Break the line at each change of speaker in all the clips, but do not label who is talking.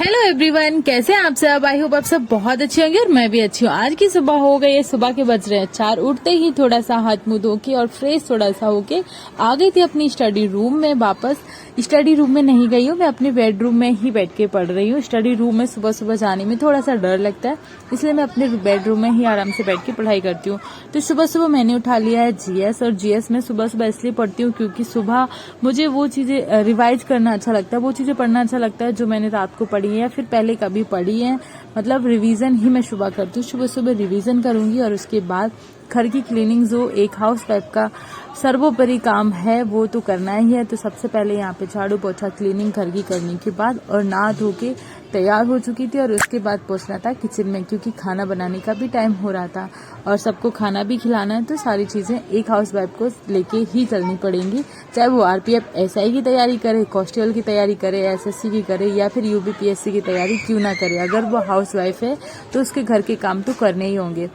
Hello everyone, कैसे हैं आप सब। आई होप आप सब बहुत अच्छे होंगे और मैं भी अच्छी हूँ। आज की सुबह हो गई है, सुबह के बज रहे हैं 4। उठते ही थोड़ा सा हाथ मुंह धो के और फ्रेश थोड़ा सा होके आ गई थी अपनी स्टडी रूम में। वापस स्टडी रूम में नहीं गई हूँ, मैं अपने बेडरूम में ही बैठ के पढ़ रही हूँ। स्टडी रूम में सुबह सुबह जाने में थोड़ा सा डर लगता है, इसलिए मैं अपने बेडरूम में ही आराम से बैठ के पढ़ाई करती हूँ। तो सुबह सुबह मैंने उठा लिया है जीएस, और जीएस में सुबह सुबह इसलिए पढ़ती हूँ क्योंकि सुबह मुझे वो चीजें रिवाइज करना अच्छा लगता है, वो चीजें पढ़ना अच्छा लगता है जो मैंने रात को पढ़ी है या फिर पहले कभी पढ़ी है। मतलब रिवीजन ही मैं सुबह करती हूँ, सुबह सुबह रिवीजन करूंगी और उसके बाद घर की क्लीनिंग जो एक हाउस वाइफ का सर्वोपरि काम है वो तो करना ही है। तो सबसे पहले यहाँ पे झाड़ू पोछा क्लीनिंग घर की करने के बाद और नहा धो के तैयार हो चुकी थी, और उसके बाद पहुंचना था किचन में क्योंकि खाना बनाने का भी टाइम हो रहा था और सबको खाना भी खिलाना है। तो सारी चीजें एक हाउस वाइफ को लेके ही चलनी पड़ेंगी, चाहे वो आरपीएफ एसआई की तैयारी करे, कांस्टेबल की तैयारी करे, एसएससी की करे या फिर यूपीपीएससी की तैयारी क्यों ना करे। अगर वो हाउस वाइफ है तो उसके घर के काम तो करने ही होंगे।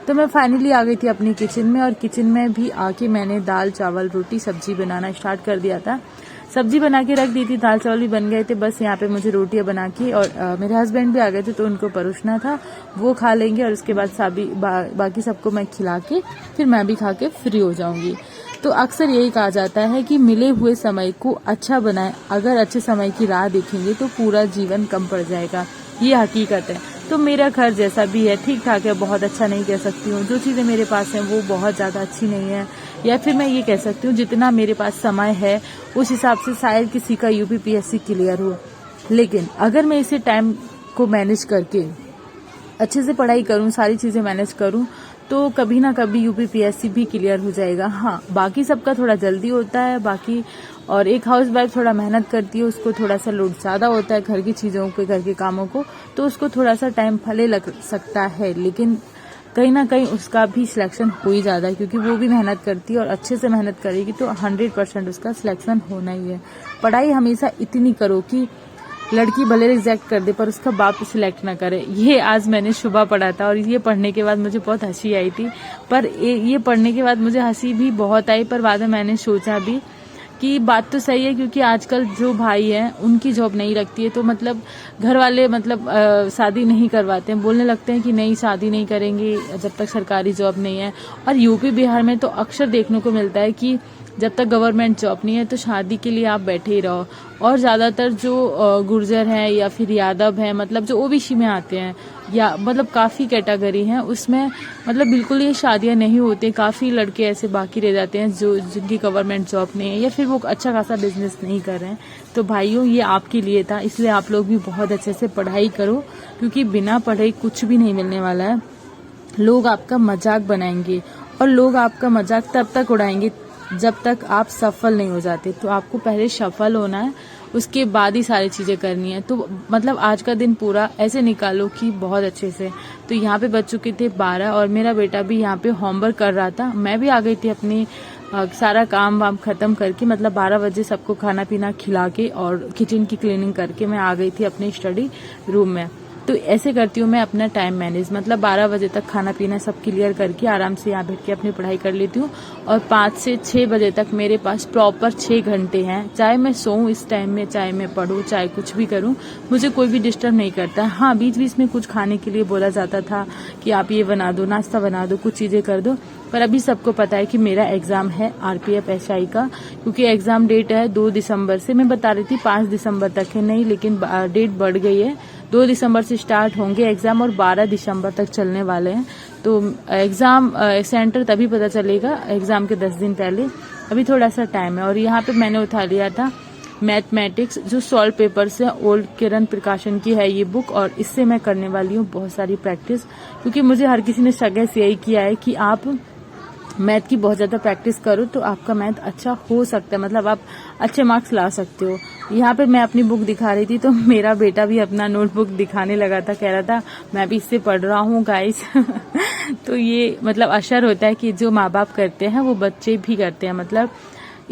तो मैं फाइनली आ गई थी अपनी किचन में, और किचन में भी आके मैंने दाल चावल रोटी सब्जी बनाना स्टार्ट कर दिया था। सब्जी बना के रख दी थी, दाल चावल भी बन गए थे, बस यहाँ पे मुझे रोटियां बना के और मेरे हस्बैंड भी आ गए थे तो उनको परोसना था, वो खा लेंगे और उसके बाद बाकी सबको मैं खिला के फिर मैं भी खा के फ्री हो जाऊंगी। तो अक्सर यही कहा जाता है कि मिले हुए समय को अच्छा बनाएं, अगर अच्छे समय की राह देखेंगे तो पूरा जीवन कम पड़ जाएगा, ये हकीकत है। तो मेरा घर जैसा भी है ठीक ठाक है, बहुत अच्छा नहीं कह सकती हूँ। जो चीजें मेरे पास हैं वो बहुत ज्यादा अच्छी नहीं है, या फिर मैं ये कह सकती हूँ जितना मेरे पास समय है उस हिसाब से शायद किसी का यूपीपीएससी क्लियर हो। लेकिन अगर मैं इसे टाइम को मैनेज करके अच्छे से पढ़ाई करूँ, सारी चीजें मैनेज करूँ, तो कभी ना कभी यूपीपीएससी भी क्लियर हो जाएगा। हाँ, बाकी सबका थोड़ा जल्दी होता है बाकी, और एक हाउस वाइफ थोड़ा मेहनत करती है, उसको थोड़ा सा लोड ज्यादा होता है घर की चीजों को, घर के कामों को, तो उसको थोड़ा सा टाइम भले लग सकता है, लेकिन कहीं ना कहीं उसका भी सिलेक्शन हो ही जाता है क्योंकि वो भी मेहनत करती है और अच्छे से मेहनत करेगी तो 100% उसका सिलेक्शन होना ही है। पढ़ाई हमेशा इतनी करो कि लड़की भले रिजेक्ट कर दे पर उसका बाप सिलेक्ट ना करे। ये आज मैंने सुबह पढ़ा था और ये पढ़ने के बाद मुझे बहुत हंसी आई थी, पर ये पढ़ने के बाद मुझे हंसी भी बहुत आई, पर बाद में मैंने सोचा भी कि बात तो सही है क्योंकि आजकल जो भाई हैं उनकी जॉब नहीं लगती है, तो मतलब घर वाले मतलब शादी नहीं करवाते हैं, बोलने लगते हैं कि नहीं शादी नहीं करेंगे जब तक सरकारी जॉब नहीं है। और यूपी बिहार में तो अक्सर देखने को मिलता है कि जब तक गवर्नमेंट जॉब नहीं है तो शादी के लिए आप बैठे ही रहो। और ज्यादातर जो गुर्जर हैं या फिर यादव हैं, मतलब जो ओबीसी में आते हैं या मतलब काफी कैटेगरी हैं, उसमें मतलब बिल्कुल ये शादियां नहीं होती। काफी लड़के ऐसे बाकी रह जाते हैं जो जिनकी गवर्नमेंट जॉब नहीं है या फिर वो अच्छा खासा बिजनेस नहीं कर रहे हैं। तो भाइयों, ये आपके लिए था, इसलिए आप लोग भी बहुत अच्छे से पढ़ाई करो क्योंकि बिना पढ़ाई कुछ भी नहीं मिलने वाला है। लोग आपका मजाक बनाएंगे और लोग आपका मजाक तब तक उड़ाएंगे जब तक आप सफल नहीं हो जाते। तो आपको पहले सफल होना है, उसके बाद ही सारी चीजें करनी है। तो मतलब आज का दिन पूरा ऐसे निकालो कि बहुत अच्छे से। तो यहाँ पे बज चुके थे 12 और मेरा बेटा भी यहाँ पे होमवर्क कर रहा था। मैं भी आ गई थी अपनी सारा काम वाम खत्म करके, मतलब 12 बजे सबको खाना पीना खिला के और किचन की क्लीनिंग करके मैं आ गई थी अपने स्टडी रूम में। तो ऐसे करती हूँ मैं अपना टाइम मैनेज, मतलब 12 बजे तक खाना पीना सब क्लियर करके आराम से यहाँ बैठ के अपनी पढ़ाई कर लेती हूँ, और 5 से 6 बजे तक मेरे पास प्रॉपर 6 घंटे हैं। चाहे मैं सोऊं इस टाइम में, चाहे मैं पढूं, चाहे कुछ भी करूँ, मुझे कोई भी डिस्टर्ब नहीं करता। हाँ, बीच बीच में कुछ खाने के लिए बोला जाता था कि आप ये बना दो, नाश्ता बना दो, कुछ चीजें कर दो, पर अभी सबको पता है कि मेरा एग्जाम है आरपीएफ एसआई का, क्योंकि एग्जाम डेट है 2 दिसंबर से। मैं बता रही थी 5 दिसंबर तक है, नहीं लेकिन डेट बढ़ गई है। 2 दिसंबर से स्टार्ट होंगे एग्जाम और 12 दिसंबर तक चलने वाले हैं। तो एग्जाम सेंटर तभी पता चलेगा एग्जाम के 10 दिन पहले, अभी थोड़ा सा टाइम है। और यहाँ पे मैंने उठा लिया था मैथमेटिक्स, जो सॉल्व पेपर से ओल्ड किरण प्रकाशन की है ये बुक, और इससे मैं करने वाली हूँ बहुत सारी प्रैक्टिस, क्योंकि मुझे हर किसी ने सजेस्ट यही किया है कि आप मैथ की बहुत ज्यादा प्रैक्टिस करो तो आपका मैथ अच्छा हो सकता है, मतलब आप अच्छे मार्क्स ला सकते हो। यहाँ पे मैं अपनी बुक दिखा रही थी तो मेरा बेटा भी अपना नोटबुक दिखाने लगा था, कह रहा था मैं भी इससे पढ़ रहा हूँ गाइस। तो ये मतलब असर होता है कि जो माँ बाप करते हैं वो बच्चे भी करते हैं, मतलब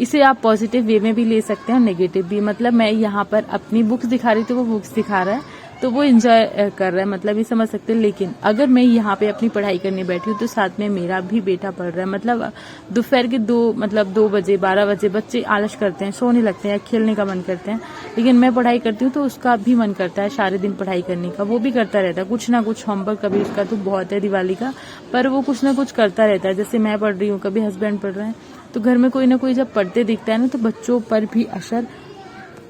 इसे आप पॉजिटिव वे में भी ले सकते हैं, नेगेटिव भी। मतलब मैं यहाँ पर अपनी बुक्स दिखा रही थी, वो बुक्स दिखा रहा है, तो वो एंजॉय कर रहा है, मतलब ये समझ सकते हैं। लेकिन अगर मैं यहाँ पे अपनी पढ़ाई करने बैठी हूँ तो साथ में मेरा भी बेटा पढ़ रहा है, मतलब दोपहर के 2 बजे 12 बजे बच्चे आलस करते हैं, सोने लगते हैं, खेलने का मन करते हैं, लेकिन मैं पढ़ाई करती हूँ तो उसका भी मन करता है सारे दिन पढ़ाई करने का, वो भी करता रहता है कुछ ना कुछ होमवर्क। कभी उसका तो बहुत है दिवाली का, पर वो कुछ ना कुछ करता रहता है। जैसे मैं पढ़ रही हूँ, कभी हस्बैंड पढ़ रहे हैं, तो घर में कोई ना कोई जब पढ़ते दिखता है ना, तो बच्चों पर भी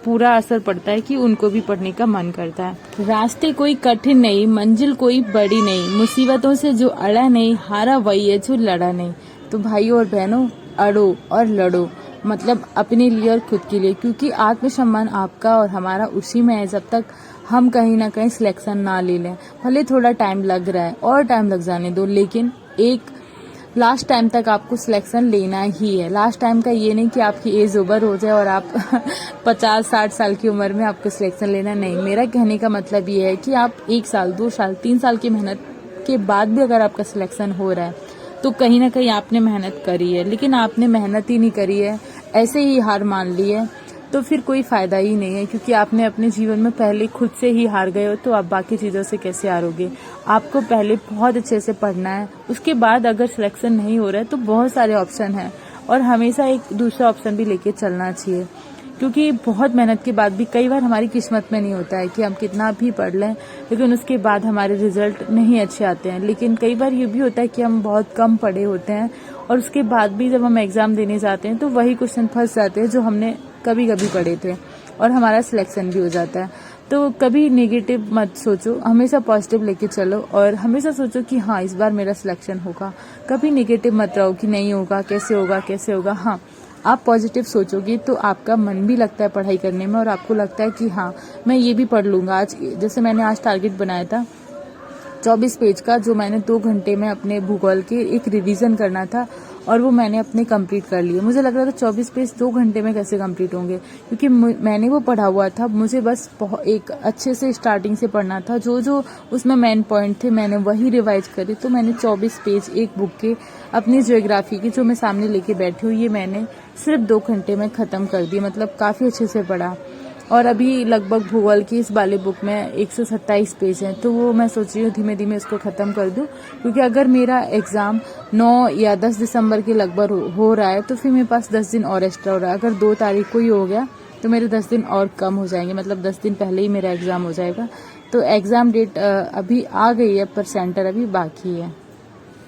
पूरा असर पड़ता है कि उनको भी पढ़ने का मन करता है। रास्ते कोई कठिन नहीं, मंजिल कोई बड़ी नहीं, मुसीबतों से जो अड़ा नहीं, हारा वही है जो लड़ा नहीं। तो भाइयों और बहनों, अड़ो और लड़ो, मतलब अपने लिए और खुद के लिए, क्योंकि आत्मसम्मान आपका और हमारा उसी में है। जब तक हम कहीं ना कहीं सिलेक्शन ना ले लें, भले थोड़ा टाइम लग रहा है और टाइम लग जाने दो, लेकिन एक लास्ट टाइम तक आपको सिलेक्शन लेना ही है। लास्ट टाइम का ये नहीं कि आपकी एज ओवर हो जाए और आप 50-60 साल की उम्र में आपको सिलेक्शन लेना, नहीं। मेरा कहने का मतलब ये है कि आप 1 साल 2 साल 3 साल की मेहनत के बाद भी अगर आपका सिलेक्शन हो रहा है तो कहीं ना कहीं आपने मेहनत करी है। लेकिन आपने मेहनत ही नहीं करी है, ऐसे ही हार मान ली है, तो फिर कोई फायदा ही नहीं है, क्योंकि आपने अपने जीवन में पहले खुद से ही हार गए हो, तो आप बाकी चीज़ों से कैसे हारोगे। आपको पहले बहुत अच्छे से पढ़ना है, उसके बाद अगर सिलेक्शन नहीं हो रहा है तो बहुत सारे ऑप्शन हैं, और हमेशा एक दूसरा ऑप्शन भी लेके चलना चाहिए, क्योंकि बहुत मेहनत के बाद भी कई बार हमारी किस्मत में नहीं होता है कि हम कितना भी पढ़ लें, लेकिन उसके बाद हमारे रिजल्ट नहीं अच्छे आते हैं। लेकिन कई बार ये भी होता है कि हम बहुत कम पढ़े होते हैं और उसके बाद भी जब हम एग्जाम देने जाते हैं तो वही क्वेश्चन फंस जाते हैं जो हमने कभी कभी पढ़े थे, और हमारा सिलेक्शन भी हो जाता है। तो कभी नेगेटिव मत सोचो, हमेशा पॉजिटिव लेके चलो, और हमेशा सोचो कि हाँ इस बार मेरा सिलेक्शन होगा। कभी नेगेटिव मत रहो कि नहीं होगा, कैसे होगा कैसे होगा। हाँ, आप पॉजिटिव सोचोगे तो आपका मन भी लगता है पढ़ाई करने में, और आपको लगता है कि हाँ मैं ये भी पढ़ लूँगा आज। जैसे मैंने आज टारगेट बनाया था 24 पेज का, जो मैंने 2 घंटे में अपने भूगोल के एक रिवीजन करना था, और वो मैंने अपने कंप्लीट कर लिए। मुझे लग रहा था 24 पेज 2 घंटे में कैसे कंप्लीट होंगे, क्योंकि मैंने वो पढ़ा हुआ था। मुझे बस एक अच्छे से स्टार्टिंग से पढ़ना था, जो जो उसमें मेन पॉइंट थे मैंने वही रिवाइज करे। तो मैंने 24 पेज एक बुक के अपनी ज्योग्राफी की जो मैं सामने लेके बैठी हूँ, ये मैंने सिर्फ 2 घंटे में ख़त्म कर दी, मतलब काफ़ी अच्छे से पढ़ा। और अभी लगभग भूगोल की इस वाले बुक में 127 पेज हैं, तो वो मैं सोच रही हूँ धीमे धीमे इसको ख़त्म कर दूँ, क्योंकि अगर मेरा एग्ज़ाम 9 या 10 दिसंबर के लगभग हो रहा है तो फिर मेरे पास 10 दिन और एक्स्ट्रा हो रहा है। अगर 2 तारीख को ही हो गया तो मेरे 10 दिन और कम हो जाएंगे, मतलब 10 दिन पहले ही मेरा एग्ज़ाम हो जाएगा। तो एग्ज़ाम डेट अभी आ गई है, पर सेंटर अभी बाकी है।